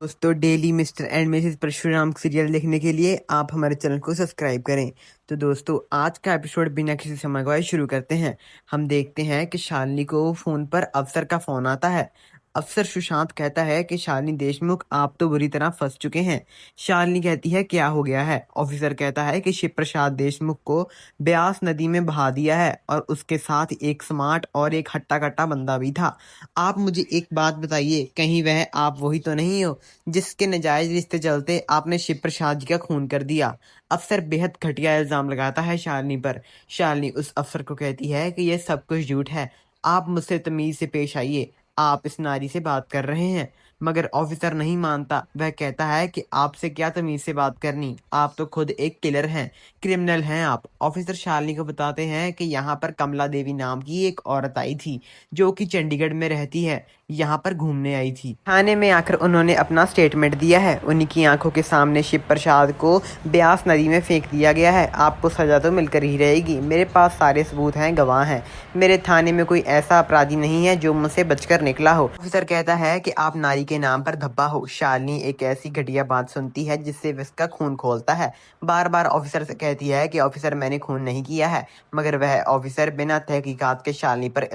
दोस्तों daily Mr and Mrs Parshuram serial देखने के लिए आप हमारे चैनल को सब्सक्राइब करें। तो दोस्तों आज का एपिसोड बिना किसी समय गवाए शुरू करते हैं। हम देखते हैं कि शालिनी को फोन पर अफसर का फोन आता है। अफसर सुशांत कहता है कि शालिनी देशमुख आप तो बुरी तरह फंस चुके हैं। शालिनी कहती है क्या हो गया है। ऑफिसर कहता है कि शिव प्रसाद देशमुख को ब्यास नदी में बहा दिया है और उसके साथ एक स्मार्ट और एक हट्टा कट्टा बंदा भी था। आप मुझे एक बात बताइए, कहीं वह आप वही तो नहीं हो जिसके नाजायज रिश्ते चलते आपने शिव प्रसाद जी का खून कर दिया। अफसर बेहद घटिया इल्जाम लगाता है शालिनी पर। शालिनी उस अफसर को कहती है कि यह सब कुछ झूठ है, आप मुझसे तमीज से पेश आइए, आप इस नारी से बात कर रहे हैं। मगर ऑफिसर नहीं मानता। वह कहता है कि आपसे क्या तमीज से बात करनी, आप तो खुद एक किलर हैं, क्रिमिनल हैं आप। ऑफिसर शालिनी को बताते हैं कि यहाँ पर कमला देवी नाम की एक औरत आई थी जो कि चंडीगढ़ में रहती है, यहाँ पर घूमने आई थी। थाने में आकर उन्होंने अपना स्टेटमेंट दिया है। उन्हीं की आंखों के सामने शिव प्रसाद को ब्यास नदी में फेंक दिया गया है। आपको सजा तो मिलकर ही रहेगी। मेरे पास सारे सबूत हैं, गवाह हैं। मेरे थाने में कोई ऐसा अपराधी नहीं है जो मुझसे बचकर निकला हो। ऑफिसर कहता है कि आप नारी के नाम पर धब्बा हो। शालिनी एक ऐसी घटिया बात सुनती है जिससे उसका खून खोलता है। बार बार ऑफिसर से कहती है कि ऑफिसर मैंने खून नहीं किया है, मगर वह ऑफिसर बिना तहकीकात के शालिनी पर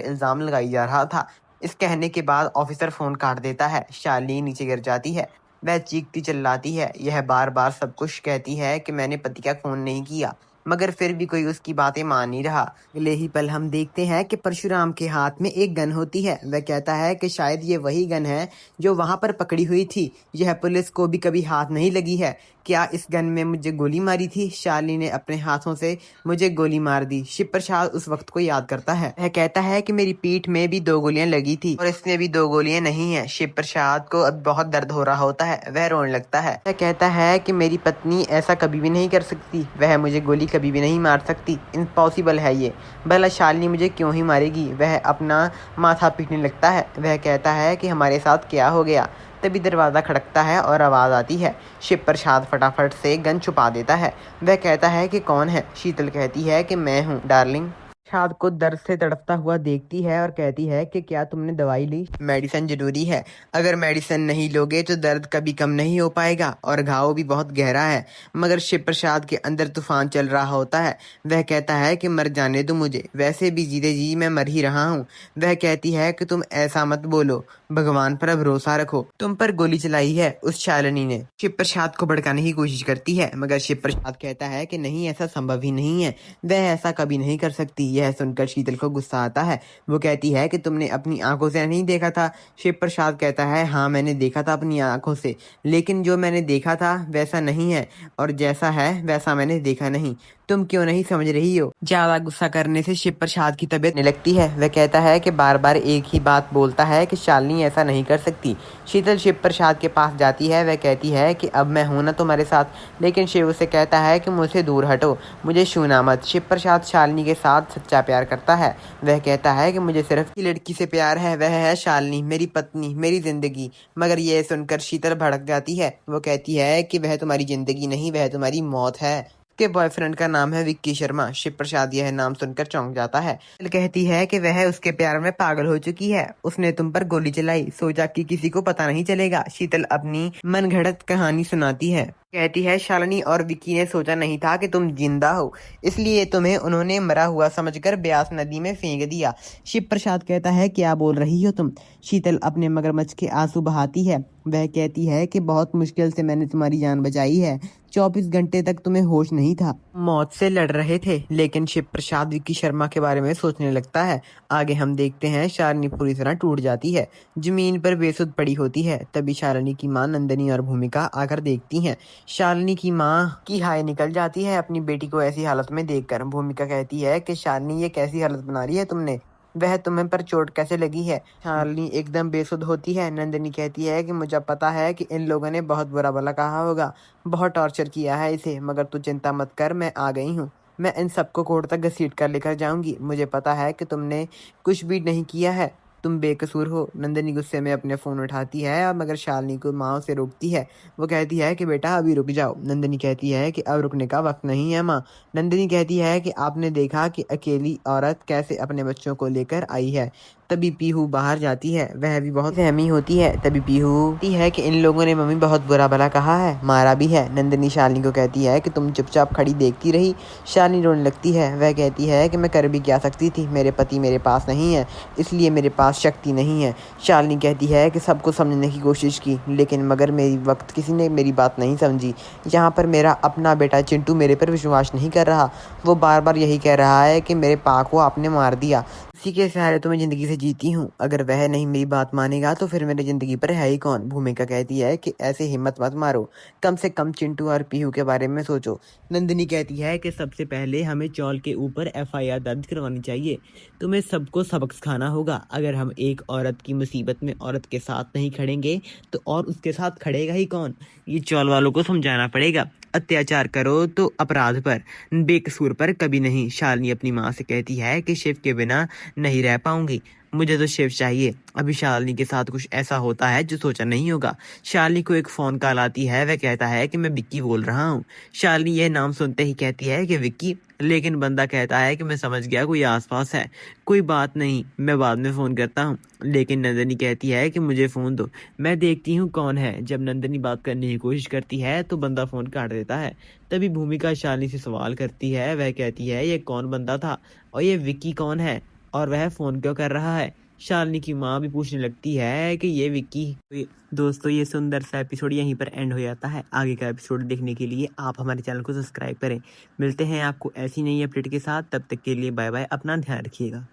इल्जाम लगाई जा रहा था। इस कहने के बाद ऑफिसर फोन काट देता है। शालिनी नीचे गिर जाती है। वह चीखती चिल्लाती है। यह बार बार सब कुछ कहती है कि मैंने पति का खून नहीं किया, मगर फिर भी कोई उसकी बातें मान नहीं रहा। अगले ही पल हम देखते हैं कि परशुराम के हाथ में एक गन होती है। वह कहता है कि शायद ये वही गन है जो वहां पर पकड़ी हुई थी। यह पुलिस को भी कभी हाथ नहीं लगी है। क्या इस गन में मुझे गोली मारी थी? शालिनी ने अपने हाथों से मुझे गोली मार दी। शिव प्रसाद उस वक्त को याद करता है। वह कहता है कि मेरी पीठ में भी 2 गोलियां लगी थी और इसमें भी 2 गोलियां नहीं है। शिव प्रसाद को अब बहुत दर्द हो रहा होता है। वह रोने लगता है। वह कहता है कि मेरी पत्नी ऐसा कभी भी नहीं कर सकती, वह मुझे गोली कभी भी नहीं मार सकती, इम्पॉसिबल है ये। भला शालिनी मुझे क्यों ही मारेगी? वह अपना माथा पीटने लगता है। वह कहता है कि हमारे साथ क्या हो गया। तभी दरवाज़ा खड़कता है और आवाज़ आती है। शिव प्रसाद फटाफट से गन छुपा देता है। वह कहता है कि कौन है? शीतल कहती है कि मैं हूँ डार्लिंग। प्रसाद को दर्द से तड़पता हुआ देखती है और कहती है कि क्या तुमने दवाई ली? मेडिसिन जरूरी है, अगर मेडिसिन नहीं लोगे तो दर्द कभी कम नहीं हो पाएगा और घाव भी बहुत गहरा है। मगर शिव प्रसाद के अंदर तूफान चल रहा होता है। वह कहता है कि मर जाने दो मुझे, वैसे भी जीते जी मैं मर ही रहा हूँ। वह कहती है कि तुम ऐसा मत बोलो, भगवान पर भरोसा रखो, तुम पर गोली चलाई है उस शालिनी ने। शिव प्रसाद को भड़काने की कोशिश करती है, मगर शिव प्रसाद कहता है कि नहीं, ऐसा संभव ही नहीं है, वह ऐसा कभी नहीं कर सकती। यह सुनकर शीतल को गुस्सा आता है। वो कहती है कि तुमने अपनी आंखों से नहीं देखा था? शिव प्रसाद कहता है हाँ, मैंने देखा था अपनी आंखों से, लेकिन जो मैंने देखा था वैसा नहीं है और जैसा है वैसा मैंने देखा नहीं। तुम क्यों नहीं समझ रही हो? ज्यादा गुस्सा करने से शिव प्रसाद की तबीयत नहीं लगती है। वह कहता है कि बार बार एक ही बात बोलता है कि शालिनी ऐसा नहीं कर सकती। शीतल शिव प्रसाद के पास जाती है। वह कहती है कि अब मैं हूं ना तुम्हारे साथ, लेकिन शिव उसे कहता है कि मुझसे दूर हटो, मुझे छूना मत। शिव प्रसाद शालिनी के साथ सच्चा प्यार करता है। वह कहता है कि मुझे सिर्फ एक लड़की से प्यार है, वह है शालिनी, मेरी पत्नी, मेरी जिंदगी। मगर यह सुनकर शीतल भड़क जाती है। वो कहती है कि वह तुम्हारी जिंदगी नहीं, वह तुम्हारी मौत है। उसके बॉयफ्रेंड का नाम है विक्की शर्मा। शिव प्रसाद यह नाम सुनकर चौंक जाता है। शीतल कहती है कि वह उसके प्यार में पागल हो चुकी है, उसने तुम पर गोली चलाई, सोचा कि किसी को पता नहीं चलेगा। शीतल अपनी मनगढ़ंत कहानी सुनाती है। कहती है शालिनी और विक्की ने सोचा नहीं था कि तुम जिंदा हो, इसलिए तुम्हें उन्होंने मरा हुआ समझकर ब्यास नदी में फेंक दिया। शिव प्रसाद कहता है क्या बोल रही हो तुम? शीतल अपने मगरमच्छ के आंसू बहाती है। वह कहती है कि बहुत मुश्किल से मैंने तुम्हारी जान बचाई है, 24 घंटे तक तुम्हें होश नहीं था, मौत से लड़ रहे थे। लेकिन शिव प्रसाद विक्की शर्मा के बारे में सोचने लगता है। आगे हम देखते हैं शालिनी पूरी तरह टूट जाती है, जमीन पर बेसुध पड़ी होती है। तभी शालिनी की मां नंदिनी और भूमिका आकर देखती हैं। शालिनी की मां की हाय निकल जाती है अपनी बेटी को ऐसी हालत में देखकर। भूमिका कहती है कि शालिनी ये कैसी हालत बना रही है तुमने, वह तुम्हें पर चोट कैसे लगी है? शालिनी एकदम बेसुध होती है। नंदिनी कहती है कि मुझे पता है कि इन लोगों ने बहुत बुरा भला कहा होगा, बहुत टॉर्चर किया है इसे, मगर तू चिंता मत कर, मैं आ गई हूँ, मैं इन सबको कोर्ट तक घसीट कर लेकर जाऊंगी। मुझे पता है कि तुमने कुछ भी नहीं किया है, तुम बेकसूर हो। नंदिनी गुस्से में अपने फोन उठाती है और मगर शालिनी को माँ उसे रोकती है। वो कहती है कि बेटा अभी रुक जाओ। नंदिनी कहती है कि अब रुकने का वक्त नहीं है माँ। नंदिनी कहती है कि आपने देखा कि अकेली औरत कैसे अपने बच्चों को लेकर आई है, तभी पीहू बाहर जाती है, वह भी बहुत सहमी होती है। तभी पीहू कहती है कि इन लोगों ने मम्मी बहुत बुरा भला कहा है, मारा भी है। नंदिनी शालिनी को कहती है कि तुम चुपचाप खड़ी देखती रही। शालिनी रोने लगती है, वह कहती है कि मैं कर भी क्या सकती थी, मेरे पति मेरे पास नहीं है, इसलिए मेरे पास शक्ति नहीं है। शालिनी कहती है कि सबको समझने की कोशिश की, लेकिन मगर मेरी वक्त किसी ने मेरी बात नहीं समझी। यहाँ पर मेरा अपना बेटा चिंटू मेरे पर विश्वास नहीं कर रहा, वो बार बार यही कह रहा है कि मेरे पा को आपने मार दिया, इसी के सहारे तो मैं ज़िंदगी से जीती हूँ। अगर वह नहीं मेरी बात मानेगा तो फिर मेरी ज़िंदगी पर है ही कौन। भूमिका कहती है कि ऐसे हिम्मत मत मारो, कम से कम चिंटू और पीहू के बारे में सोचो। नंदिनी कहती है कि सबसे पहले हमें चौल के ऊपर एफआईआर दर्ज करवानी चाहिए। तुम्हें सबको सबक सिखाना होगा। अगर हम एक औरत की मुसीबत में औरत के साथ नहीं खड़ेंगे तो और उसके साथ खड़ेगा ही कौन। ये चौल वालों को समझाना पड़ेगा। अत्याचार करो तो अपराध पर, बेकसूर पर कभी नहीं। शालिनी अपनी माँ से कहती है कि शिव के बिना नहीं रह पाऊंगी, मुझे तो शिव चाहिए। अभी शालिनी के साथ कुछ ऐसा होता है जो सोचा नहीं होगा। शालिनी को एक फोन कॉल आती है, वह कहता है कि मैं विक्की बोल रहा हूँ। शालिनी यह नाम सुनते ही कहती है कि विक्की, लेकिन बंदा कहता है कि मैं समझ गया कोई आसपास है, कोई बात नहीं, मैं बाद में फ़ोन करता हूँ। लेकिन नंदिनी कहती है कि मुझे फ़ोन दो, मैं देखती हूँ कौन है। जब नंदिनी बात करने की कोशिश करती है तो बंदा फ़ोन काट देता है। तभी भूमिका शालिनी से सवाल करती है, वह कहती है ये कौन बंदा था और ये विक्की कौन है और वह फ़ोन क्यों कर रहा है। शालिनी की माँ भी पूछने लगती है कि ये विक्की। दोस्तों ये सुंदर सा एपिसोड यहीं पर एंड हो जाता है। आगे का एपिसोड देखने के लिए आप हमारे चैनल को सब्सक्राइब करें। मिलते हैं आपको ऐसी नई अपडेट के साथ, तब तक के लिए बाय बाय, अपना ध्यान रखिएगा।